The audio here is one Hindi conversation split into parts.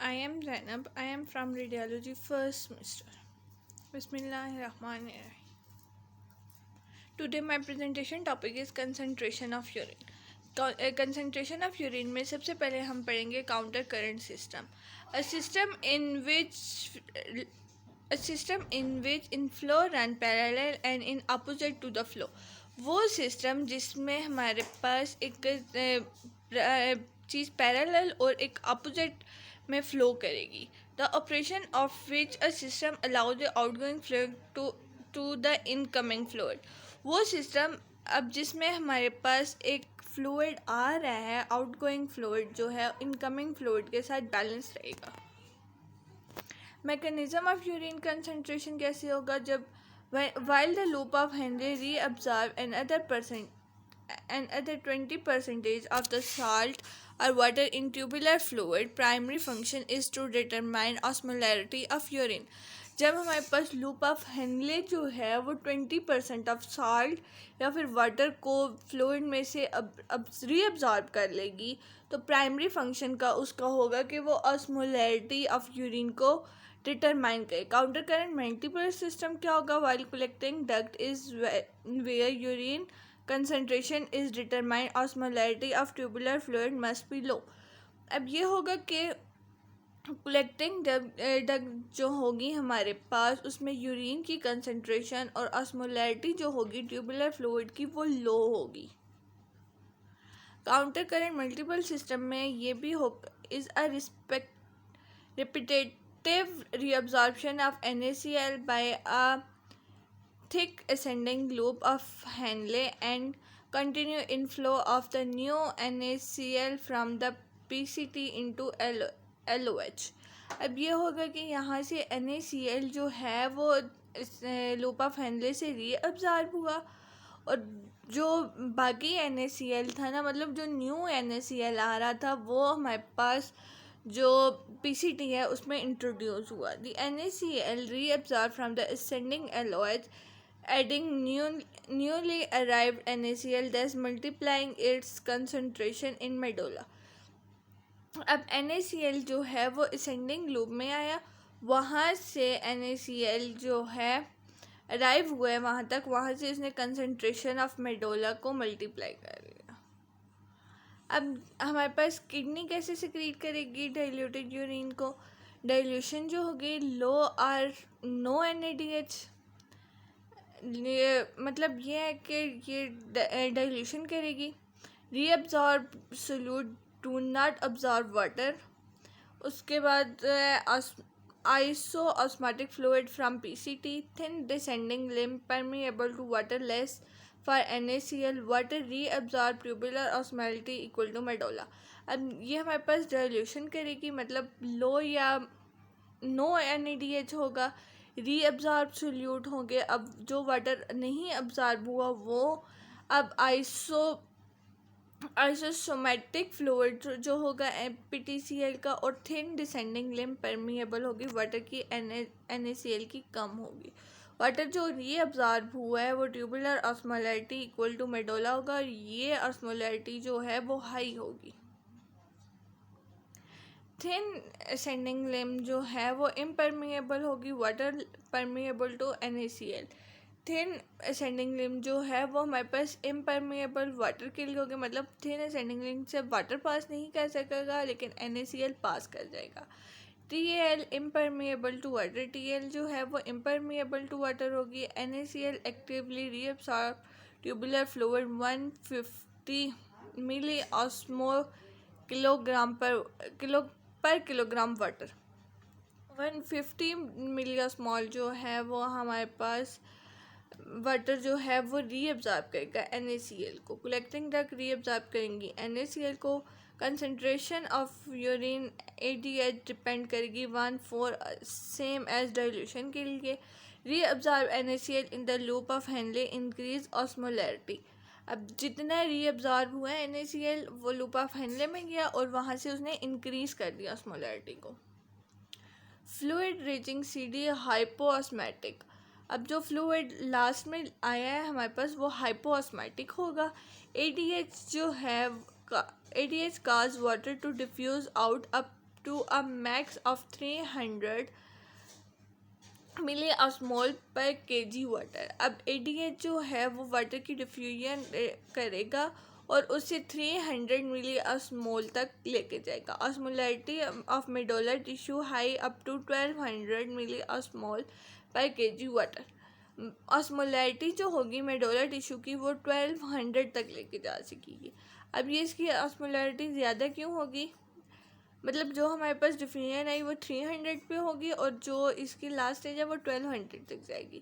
I am Zainab. I am from radiology first semester. Bismillahirrahmanirrahim. Today my presentation topic is concentration of urine. Concentration of urine में सबसे पहले हम पढ़ेंगे counter current system. A system in which a system in which inflow run parallel and in opposite to the flow. वो सिस्टम जिसमें हमारे पास एक चीज़ पैरेलल और एक अपोजिट में फ्लो करेगी. The operation of which a system allow the outgoing fluid to the incoming fluid. वो सिस्टम अब जिसमें हमारे पास एक फ्लूइड आ रहा है, आउटगोइंग फ्लूइड जो है इनकमिंग फ्लूइड के साथ बैलेंस रहेगा. मैकेनिज्म ऑफ यूरिन कंसंट्रेशन कैसे होगा? जब while the loop of Henry reabsorb another 20% of the salt or water in tubular fluid, primary function is to determine osmolarity of urine. जब हमारे पास लूप ऑफ हेनले जो है वो 20% ऑफ सॉल्ट या फिर वाटर को फ्लूइड में से अब रीअब्जॉर्ब कर लेगी, तो प्राइमरी फंक्शन का उसका होगा कि वो ऑस्मोलैरिटी ऑफ यूरिन को डिटरमाइन करे. काउंटर करंट मल्टीपल सिस्टम क्या होगा? While collecting duct is where urine concentration is determine, osmolarity of tubular fluid must be low. अब ये होगा कि कलेक्टिंग डक्ट जो होगी हमारे पास उसमें यूरिन की कंसंट्रेशन और ऑस्मोलैरिटी जो होगी ट्यूबुलर फ्लूइड की वो लो होगी. काउंटर करंट मल्टीपल सिस्टम में ये भी हो is a repetitive reabsorption of NaCl by a thick ascending loop of Henle and continue inflow of the new NaCl from the PCT into LOH. अब ये होगा कि यहाँ से NaCl जो है वो लूप ऑफ हेनले से रीअब्जॉर्ब हुआ और जो बाकी NaCl था ना, मतलब जो न्यू NaCl आ रहा था वो हमारे पास जो PCT है उसमें इंट्रोड्यूस हुआ. The NaCl reabsorbed from the ascending LOH, adding newly arrived NaCl, thus multiplying its concentration in medulla. अब NaCl जो है वो ascending loop में आया, वहाँ से NaCl जो है अराइव हुआ है वहाँ तक, वहाँ से इसने कंसंट्रेशन ऑफ मेडोला को मल्टीप्लाई कर लिया. अब हमारे पास किडनी कैसे सिक्रीट करेगी डाइल्यूटेड यूरिन को? डाइल्यूशन जो होगी लो और नो NaDH. मतलब ये है कि ये डाइल्यूशन करेगी. Reabsorb solute do not absorb water. उसके बाद isosmotic fluid from PCT, thin descending limb permeable to water, less for NaCl, water reabsorb, tubular osmolality equal to medulla. अब ये हमारे पास डाइल्यूशन करेगी, मतलब लो या नो NaDH होगा, रीअब्जॉर्ब सोल्यूट होंगे. अब जो वाटर नहीं अब्जॉर्ब हुआ वो अब आइसोसोमेटिक फ्लूइड जो होगा PTCl का, और थिन डिसेंडिंग लिम्ब परमिएबल होगी, वाटर की NaCl की कम होगी. वाटर जो रीअब्जॉर्ब हुआ है वो tubular osmolarity equal to medulla होगा और ये ऑस्मोलैरिटी जो है वो हाई होगी. थिन असेंडिंग लिम्ब जो है वो इम्परमिएबल होगी, water permeable to NaCl. Thin ascending limb जो है वो हमारे पास इम्परमिएबल वाटर के लिए होगी, मतलब थिन असेंडिंग लिम्ब से वाटर पास नहीं कर सकेगा लेकिन NaCl पास कर जाएगा. TL impermeable to water, TL जो है वो इम्परमिएबल टू वाटर होगी. NaCl actively reabsorb tubular fluid 150 milli osmo kilogram per kilogram water. 150 milli osmol जो है वो हमारे पास वाटर जो है वो रीअब्जॉर्ब करेगा NaCl को. कलेक्टिंग डक्ट रीअब्जॉर्ब करेंगी NaCl को. Concentration of urine ADH depend करेगी 1/4 सेम एज डाइल्यूशन के लिए. Reabsorb NaCl in the loop of Henle increase osmolarity. अब जितना रीअब्जॉर्ब हुआ है NaCl वो लूप ऑफ हेनले में गया और वहाँ से उसने इंक्रीज कर दिया ऑस्मोलैरिटी को. Fluid reaching CD हाइपोऑस्मैटिक. अब जो फ्लूइड लास्ट में आया है हमारे पास वो हाइपोऑस्मैटिक होगा. ADH जो है ADH cause water to diffuse out up to a max of 300 milli osmol per KG water. अब ADH जो है वो वाटर की डिफ्यूजन करेगा और उसे 300 मिली ऑस्मोल तक लेके जाएगा। Osmolarity of medullar tissue high up to 1200 milli osmol per KG water. Osmolarity जो होगी मेडुलर टिश्यू की वो 1200 तक लेके जा सकेगी। अब ये इसकी ऑस्मोलैरिटी ज़्यादा क्यों होगी, मतलब जो हमारे पास डिफ्यूजन आई वो 300 पे होगी और जो इसकी लास्ट स्टेज है वो 1200 तक जाएगी।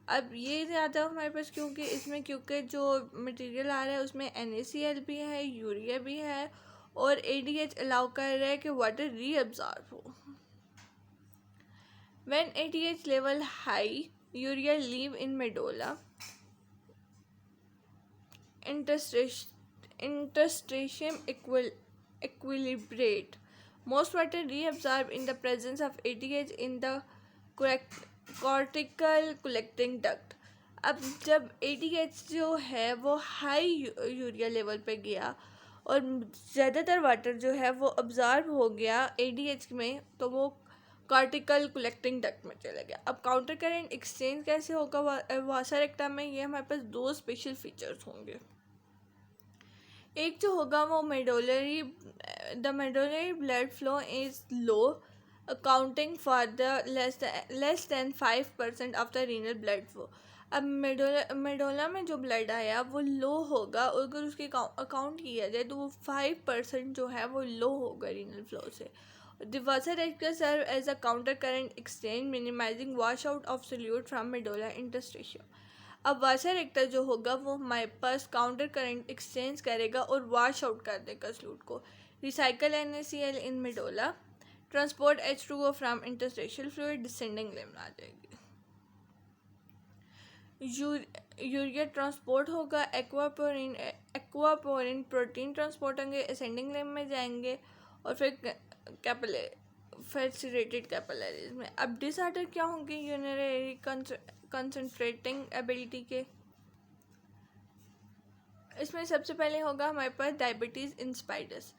अब ये ज़्यादा हमारे पास क्योंकि जो मटेरियल आ रहा है उसमें NaCl भी है, यूरिया भी है और ADH अलाउ कर रहा है कि वाटर रीअब्जॉर्ब हो। When ADH level high, urea leave in medulla, interstitium equilibrate. Most water reabsorb in the presence of ADH in the cortical collecting duct. अब जब ADH जो है वो हाई यूरिया लेवल पे गया और ज़्यादातर वाटर जो है वो अब्जॉर्ब हो गया ADH में, तो वो कॉर्टिकल कलेक्टिंग डक्ट में चला गया। अब काउंटर करंट एक्सचेंज कैसे होगा वासा रेक्टा में, ये हमारे पास दो स्पेशल फीचर्स होंगे। एक जो होगा वो the medullary blood flow is low accounting for the less than 5% of the renal blood flow. अब मेडुला में जो ब्लड आया वो लो होगा और अगर उसके अकाउंट किया जाए तो वो 5% जो है वो लो होगा रीनल फ्लो से। The vasorector serve as a counter current exchange, minimizing washout of solute from medulla interstitium. अब वासारेक्टर जो होगा वो हमारे पास काउंटर करंट एक्सचेंज करेगा और वॉश आउट कर देगा सल्यूट को। Recycle NaCl in medulla, transport H2O from interstitial fluid, descending limb आ जाएगी। यूरिया ट्रांसपोर्ट होगा, एक्वापोरिन प्रोटीन ट्रांसपोर्ट होंगे, असेंडिंग लिम्ब में जाएंगे और फिर फैसिलिटेटेड कैपिलरीज में। अब डिसऑर्डर क्या होंगे यूरिनरी कंसंट्रेटिंग एबिलिटी के, इसमें सबसे पहले होगा हमारे पास डायबिटीज़ इंस्पाइडस।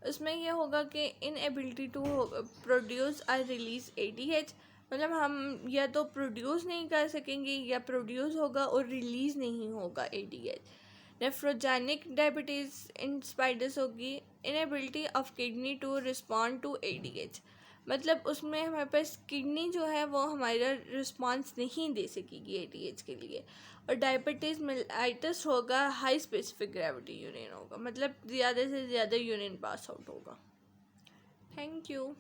उसमें यह होगा कि इनएबिलिटी टू प्रोड्यूस और रिलीज ADH, मतलब हम या तो प्रोड्यूस नहीं कर सकेंगे या प्रोड्यूस होगा और रिलीज़ नहीं होगा ADH। नेफ्रोजेनिक डायबिटीज़ इंस्पाइडस होगी, inability of kidney to respond to ADH, मतलब उसमें हमारे पास किडनी जो है वो हमारा रिस्पॉन्स नहीं दे सकेगी ADH के लिए। और डायबिटीज़ मेलाइटिस होगा, हाई स्पेसिफिक ग्रेविटी यूरिन होगा, मतलब ज़्यादा से ज़्यादा यूरिन पास आउट होगा। Thank you.